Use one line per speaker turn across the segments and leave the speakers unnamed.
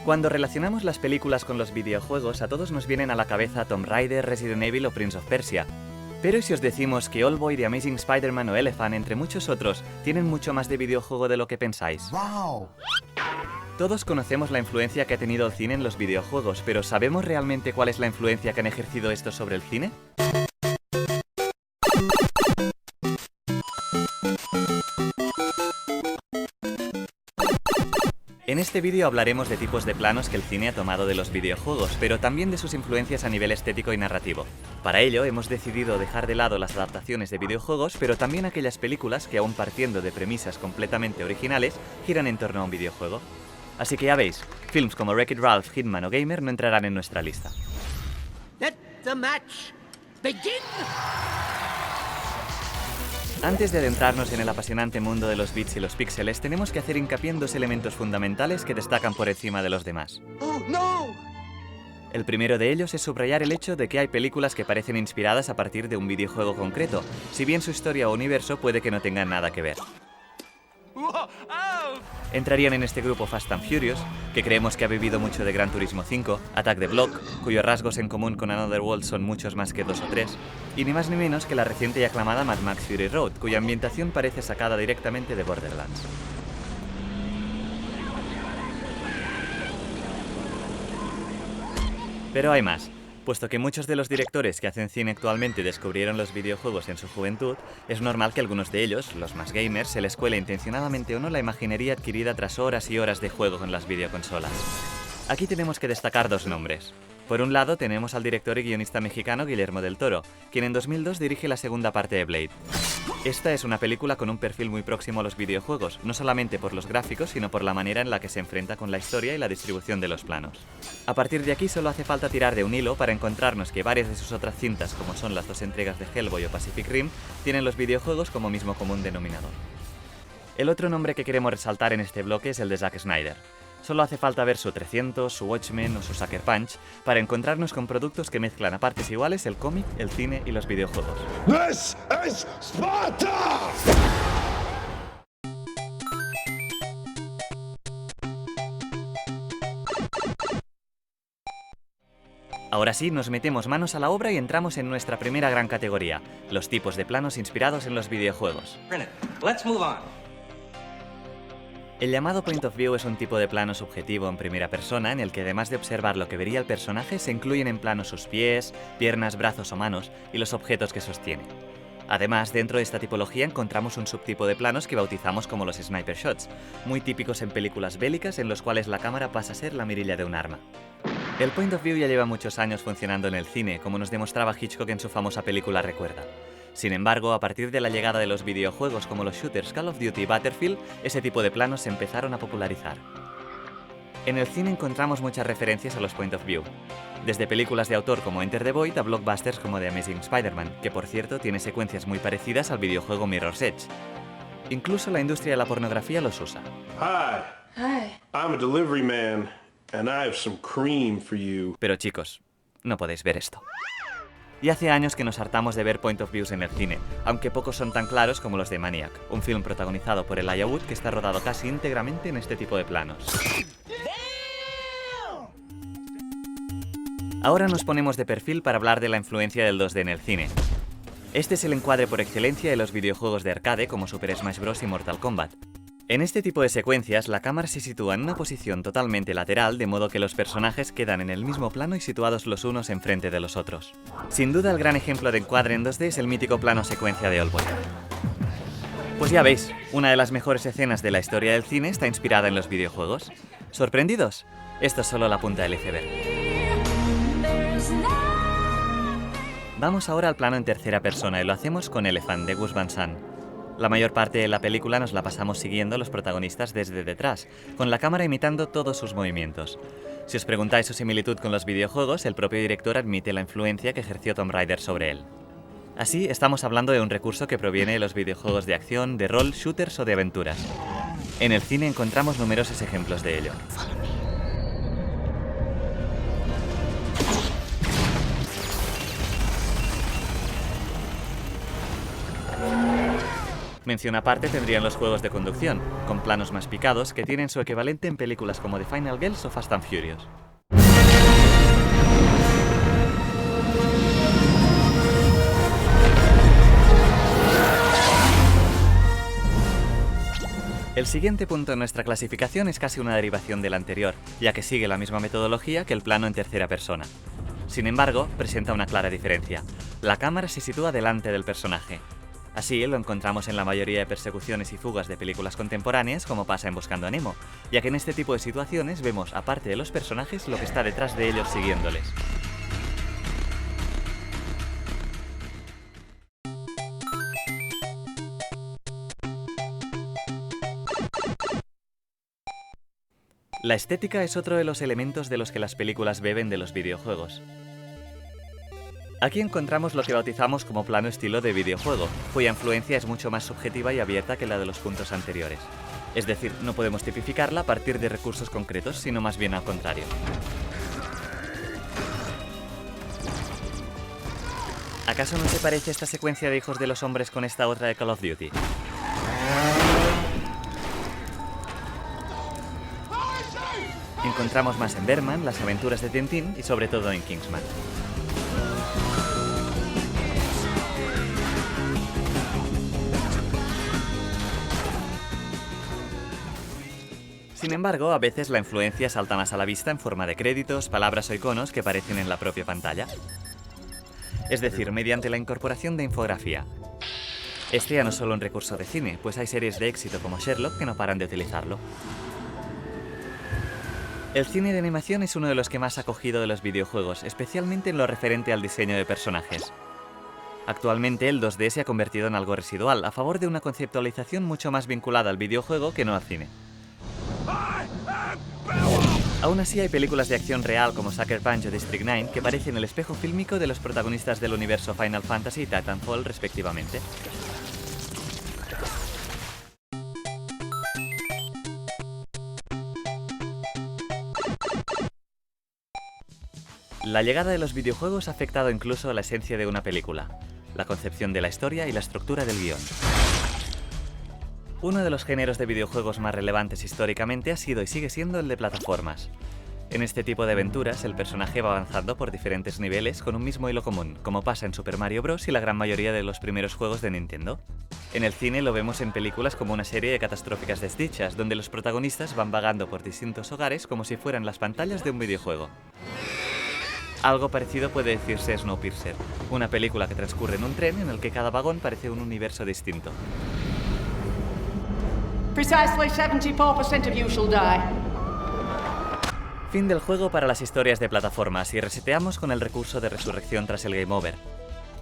Cuando relacionamos las películas con los videojuegos, a todos nos vienen a la cabeza Tomb Raider, Resident Evil o Prince of Persia. Pero ¿y si os decimos que Oldboy, The Amazing Spider-Man o Elephant, entre muchos otros, tienen mucho más de videojuego de lo que pensáis? ¡Wow! Todos conocemos la influencia que ha tenido el cine en los videojuegos, pero ¿sabemos realmente cuál es la influencia que han ejercido estos sobre el cine? En este vídeo hablaremos de tipos de planos que el cine ha tomado de los videojuegos, pero también de sus influencias a nivel estético y narrativo. Para ello, hemos decidido dejar de lado las adaptaciones de videojuegos, pero también aquellas películas que, aún partiendo de premisas completamente originales, giran en torno a un videojuego. Así que ya veis, films como Wreck-It Ralph, Hitman o Gamer no entrarán en nuestra lista.
Let the match begin.
Antes de adentrarnos en el apasionante mundo de los bits y los píxeles, tenemos que hacer hincapié en dos elementos fundamentales que destacan por encima de los demás.
Oh, no.
El primero de ellos es subrayar el hecho de que hay películas que parecen inspiradas a partir de un videojuego concreto, si bien su historia o universo puede que no tengan nada que ver. Entrarían en este grupo Fast and Furious, que creemos que ha bebido mucho de Gran Turismo 5, Attack the Block, cuyos rasgos en común con Another World son muchos más que 2 o 3, y ni más ni menos que la reciente y aclamada Mad Max Fury Road, cuya ambientación parece sacada directamente de Borderlands. Pero hay más. Puesto que muchos de los directores que hacen cine actualmente descubrieron los videojuegos en su juventud, es normal que algunos de ellos, los más gamers, se les cuele intencionadamente o no la imaginería adquirida tras horas y horas de juego en las videoconsolas. Aquí tenemos que destacar dos nombres. Por un lado tenemos al director y guionista mexicano Guillermo del Toro, quien en 2002 dirige la segunda parte de Blade. Esta es una película con un perfil muy próximo a los videojuegos, no solamente por los gráficos, sino por la manera en la que se enfrenta con la historia y la distribución de los planos. A partir de aquí solo hace falta tirar de un hilo para encontrarnos que varias de sus otras cintas, como son las dos entregas de Hellboy o Pacific Rim, tienen los videojuegos como mismo común denominador. El otro nombre que queremos resaltar en este bloque es el de Zack Snyder. Solo hace falta ver su 300, su Watchmen o su Sucker Punch para encontrarnos con productos que mezclan a partes iguales el cómic, el cine y los videojuegos.
This is Sparta!
Ahora sí, nos metemos manos a la obra y entramos en nuestra primera gran categoría, los tipos de planos inspirados en los videojuegos.
Let's move on.
El llamado Point of View es un tipo de plano subjetivo en primera persona en el que además de observar lo que vería el personaje, se incluyen en plano sus pies, piernas, brazos o manos y los objetos que sostiene. Además, dentro de esta tipología encontramos un subtipo de planos que bautizamos como los sniper shots, muy típicos en películas bélicas en los cuales la cámara pasa a ser la mirilla de un arma. El Point of View ya lleva muchos años funcionando en el cine, como nos demostraba Hitchcock en su famosa película Recuerda. Sin embargo, a partir de la llegada de los videojuegos como los shooters Call of Duty y Battlefield, ese tipo de planos se empezaron a popularizar. En el cine encontramos muchas referencias a los Point of View, desde películas de autor como Enter the Void a blockbusters como The Amazing Spider-Man, que por cierto tiene secuencias muy parecidas al videojuego Mirror's Edge. Incluso la industria de la pornografía los usa.
Hi, I'm a delivery man, and I have some cream for you.
Pero chicos, no podéis ver esto. Y hace años que nos hartamos de ver Point of Views en el cine, aunque pocos son tan claros como los de Maniac, un film protagonizado por Elijah Wood que está rodado casi íntegramente en este tipo de planos. Ahora nos ponemos de perfil para hablar de la influencia del 2D en el cine. Este es el encuadre por excelencia de los videojuegos de arcade como Super Smash Bros. Y Mortal Kombat. En este tipo de secuencias, la cámara se sitúa en una posición totalmente lateral, de modo que los personajes quedan en el mismo plano y situados los unos enfrente de los otros. Sin duda, el gran ejemplo de encuadre en 2D es el mítico plano secuencia de Oldboy. Pues ya veis, una de las mejores escenas de la historia del cine está inspirada en los videojuegos. ¿Sorprendidos? Esto es solo la punta del iceberg. Vamos ahora al plano en tercera persona y lo hacemos con Elephant de Gus Van Sant. La mayor parte de la película nos la pasamos siguiendo a los protagonistas desde detrás, con la cámara imitando todos sus movimientos. Si os preguntáis su similitud con los videojuegos, el propio director admite la influencia que ejerció Tomb Raider sobre él. Así, estamos hablando de un recurso que proviene de los videojuegos de acción, de rol, shooters o de aventuras. En el cine encontramos numerosos ejemplos de ello. Mención aparte tendrían los juegos de conducción, con planos más picados que tienen su equivalente en películas como The Final Girls o Fast and Furious. El siguiente punto en nuestra clasificación es casi una derivación del anterior, ya que sigue la misma metodología que el plano en tercera persona. Sin embargo, presenta una clara diferencia. La cámara se sitúa delante del personaje. Así lo encontramos en la mayoría de persecuciones y fugas de películas contemporáneas, como pasa en Buscando a Nemo, ya que en este tipo de situaciones vemos, aparte de los personajes, lo que está detrás de ellos siguiéndoles. La estética es otro de los elementos de los que las películas beben de los videojuegos. Aquí encontramos lo que bautizamos como plano estilo de videojuego, cuya influencia es mucho más subjetiva y abierta que la de los puntos anteriores. Es decir, no podemos tipificarla a partir de recursos concretos, sino más bien al contrario. ¿Acaso no se parece esta secuencia de Hijos de los Hombres con esta otra de Call of Duty? Encontramos más en Berman, las aventuras de Tintín y sobre todo en Kingsman. Sin embargo, a veces la influencia salta más a la vista en forma de créditos, palabras o iconos que aparecen en la propia pantalla. Es decir, mediante la incorporación de infografía. Este ya no es solo un recurso de cine, pues hay series de éxito como Sherlock que no paran de utilizarlo. El cine de animación es uno de los que más ha cogido de los videojuegos, especialmente en lo referente al diseño de personajes. Actualmente el 2D se ha convertido en algo residual, a favor de una conceptualización mucho más vinculada al videojuego que no al cine. Aún así hay películas de acción real como Sucker Punch o District 9 que parecen el espejo fílmico de los protagonistas del universo Final Fantasy y Titanfall respectivamente. La llegada de los videojuegos ha afectado incluso a la esencia de una película, la concepción de la historia y la estructura del guión. Uno de los géneros de videojuegos más relevantes históricamente ha sido y sigue siendo el de plataformas. En este tipo de aventuras, el personaje va avanzando por diferentes niveles con un mismo hilo común, como pasa en Super Mario Bros. Y la gran mayoría de los primeros juegos de Nintendo. En el cine lo vemos en películas como una serie de catastróficas desdichas, donde los protagonistas van vagando por distintos hogares como si fueran las pantallas de un videojuego. Algo parecido puede decirse Snowpiercer, una película que transcurre en un tren en el que cada vagón parece un universo distinto.
Precisely 74% of you shall die.
Fin del juego para las historias de plataformas y reseteamos con el recurso de resurrección tras el Game Over.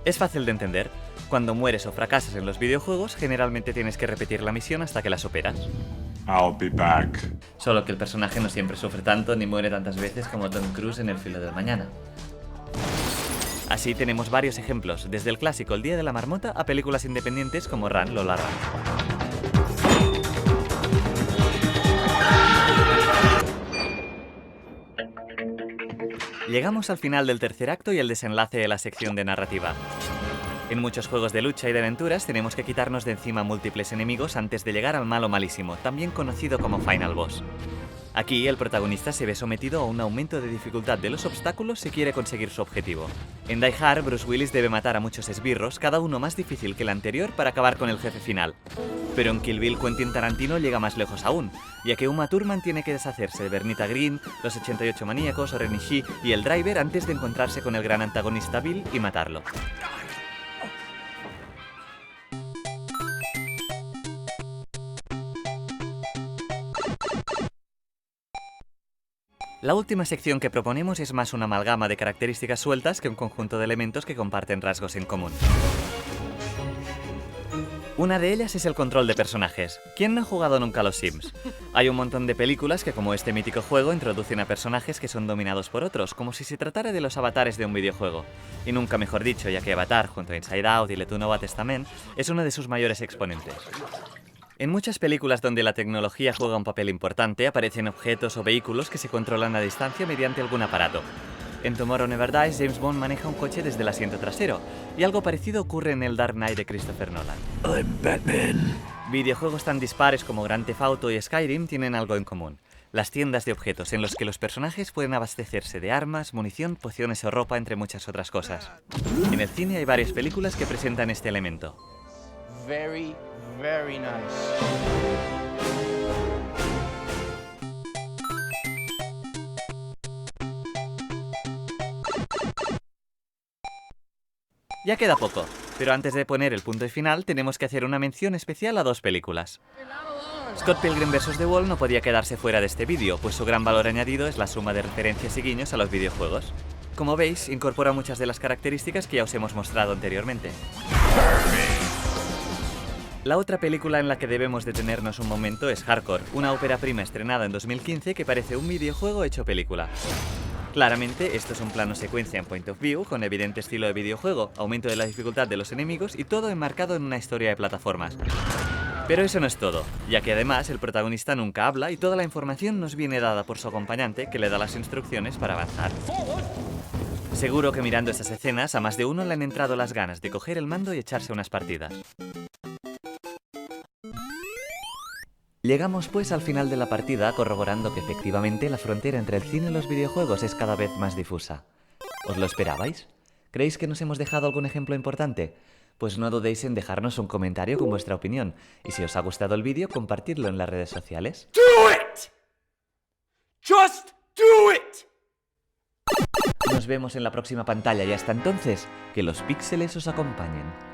Es fácil de entender. Cuando mueres o fracasas en los videojuegos, generalmente tienes que repetir la misión hasta que la superas.
I'll be back.
Solo que el personaje no siempre sufre tanto ni muere tantas veces como Tom Cruise en El filo del mañana. Así tenemos varios ejemplos, desde el clásico El día de la marmota a películas independientes como Run, Lola Run. Llegamos al final del tercer acto y el desenlace de la sección de narrativa. En muchos juegos de lucha y de aventuras tenemos que quitarnos de encima múltiples enemigos antes de llegar al malo malísimo, también conocido como Final Boss. Aquí el protagonista se ve sometido a un aumento de dificultad de los obstáculos si quiere conseguir su objetivo. En Die Hard, Bruce Willis debe matar a muchos esbirros, cada uno más difícil que el anterior para acabar con el jefe final. Pero en Kill Bill, Quentin Tarantino llega más lejos aún, ya que Uma Thurman tiene que deshacerse de Bernita Green, los 88 maníacos o Renishi y el Driver antes de encontrarse con el gran antagonista Bill y matarlo. La última sección que proponemos es más una amalgama de características sueltas que un conjunto de elementos que comparten rasgos en común. Una de ellas es el control de personajes. ¿Quién no ha jugado nunca a los Sims? Hay un montón de películas que, como este mítico juego, introducen a personajes que son dominados por otros, como si se tratara de los avatares de un videojuego. Y nunca mejor dicho, ya que Avatar, junto a Inside Out y Le Nova Testament, es uno de sus mayores exponentes. En muchas películas donde la tecnología juega un papel importante, aparecen objetos o vehículos que se controlan a distancia mediante algún aparato. En Tomorrow Never Dies, James Bond maneja un coche desde el asiento trasero, y algo parecido ocurre en el Dark Knight de Christopher Nolan.
I'm Batman.
Videojuegos tan dispares como Grand Theft Auto y Skyrim tienen algo en común: las tiendas de objetos en los que los personajes pueden abastecerse de armas, munición, pociones o ropa, entre muchas otras cosas. En el cine hay varias películas que presentan este elemento.
Very, very nice.
Ya queda poco, pero antes de poner el punto y final tenemos que hacer una mención especial a dos películas. Scott Pilgrim vs. The Wall no podía quedarse fuera de este vídeo, pues su gran valor añadido es la suma de referencias y guiños a los videojuegos. Como veis, incorpora muchas de las características que ya os hemos mostrado anteriormente. La otra película en la que debemos detenernos un momento es Hardcore, una ópera prima estrenada en 2015 que parece un videojuego hecho película. Claramente, esto es un plano secuencia en point of view, con evidente estilo de videojuego, aumento de la dificultad de los enemigos y todo enmarcado en una historia de plataformas. Pero eso no es todo, ya que además el protagonista nunca habla y toda la información nos viene dada por su acompañante, que le da las instrucciones para avanzar. Seguro que mirando esas escenas a más de uno le han entrado las ganas de coger el mando y echarse unas partidas. Llegamos pues al final de la partida, corroborando que efectivamente la frontera entre el cine y los videojuegos es cada vez más difusa. ¿Os lo esperabais? ¿Creéis que nos hemos dejado algún ejemplo importante? Pues no dudéis en dejarnos un comentario con vuestra opinión, y si os ha gustado el vídeo, compartidlo en las redes sociales.
Do it! Just do it!
Nos vemos en la próxima pantalla y hasta entonces, que los píxeles os acompañen.